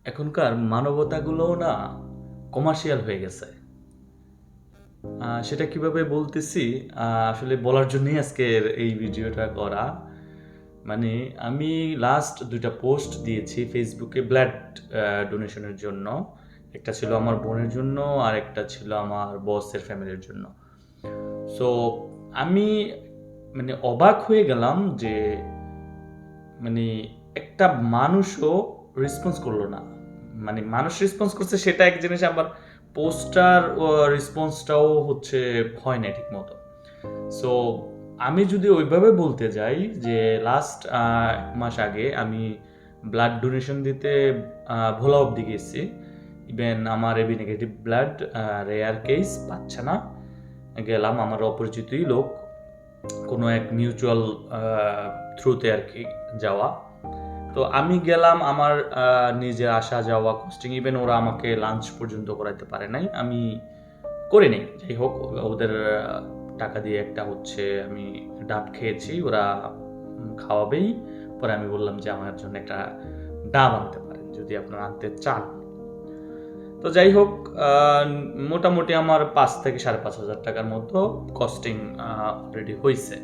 এখনকার মানবতাগুলো না কমার্শিয়াল হয়ে গেছে। সেটা কিভাবে বলতেছি, আসলে বলার জন্যই আজকের এই ভিডিওটা করা। মানে আমি লাস্ট 2টা পোস্ট দিয়েছি ফেসবুকে ব্লাড ডোনেশনের জন্য। একটা ছিল আমার বোনের জন্য আর একটা ছিল আমার বসের ফ্যামিলির জন্য। সো আমি মানে অবাক হয়ে গেলাম যে মানে একটা মানুষও রেসপন্স করলো না। মানে মানুষ রেসপন্স করছে সেটা এক জিনিস, আবার পোস্টার রেসপন্সটাও হচ্ছে হয় না ঠিক মতো। সো আমি যদি ওইভাবে বলতে যাই যে লাস্ট 1 মাস আগে আমি ব্লাড ডোনেশন দিতে ভোলা অবধি গেছি। ইভেন আমার AB negative blood rare case পাচ্ছে না, গেলাম আমার অপরিচিতই লোক, কোনো এক মিউচুয়াল থ্রুতে আর কি যাওয়া। তো আমি গেলাম, আমার নিজে আসা যাওয়া কস্টিং, ইভেন ওরা আমাকে লাঞ্চ পর্যন্ত করাইতে পারে নাই, আমি করে নেই। যাই হোক, ওদের টাকা দিয়ে একটা হচ্ছে আমি ডাব খেয়েছি, ওরা খাওয়াবেই। পরে আমি বললাম যে আমার জন্য একটা ডাব আনতে পারেন যদি আপনারা আনতে চান। তো যাই হোক, মোটামুটি আমার 5 থেকে 5,500 টাকার মতো কস্টিং অলরেডি হয়েছে।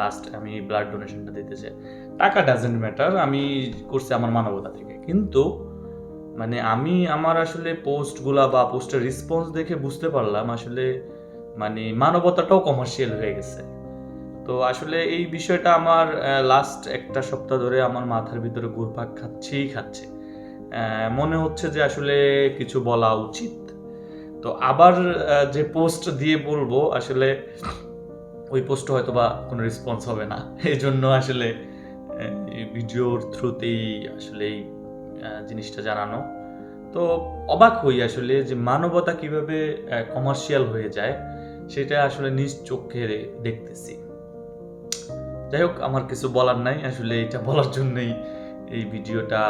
লাস্ট আমি ব্লাড ডোনেশনটা দিতেছে, টাকা ডাজেন্ট ম্যাটার, আমি করছি আমার মানবতা থেকে। কিন্তু মানে আমি আমার আসলে পোস্টগুলা বা পোস্টের রেসপন্স দেখে বুঝতে পারলাম আসলে মানে মানবতাটাও কমার্শিয়াল হয়ে গেছে। তো আসলে এই বিষয়টা আমার লাস্ট 1টা সপ্তাহ ধরে আমার মাথার ভিতরে ঘুরপাক খাচ্ছে। মনে হচ্ছে যে আসলে কিছু বলা উচিত। তো আবার যে পোস্ট দিয়ে বলবো আসলে ওই পোস্টে হয়তো বা কোনো রেসপন্স হবে না, এই জন্য আসলে এই ভিডিওর থ্রুতেই আসলে এই জিনিসটা জানানো। তো অবাক হই আসলে যে মানবতা কিভাবে কমার্শিয়াল হয়ে যায়, সেটা আসলে নিজ চোখে দেখতেছি। যাই হোক, আমার কিছু বলার নাই, আসলে এটা বলার জন্যই এই ভিডিওটা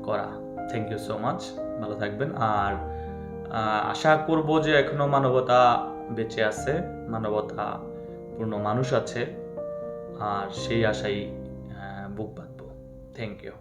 করা। থ্যাংক ইউ সো মাচ, ভালো থাকবেন। আর আশা করব যে এখনো মানবতা বেঁচে আছে, মানবতা পূর্ণ মানুষ আছে, আর সেই আশাই বুক বাঁধবো। Thank you.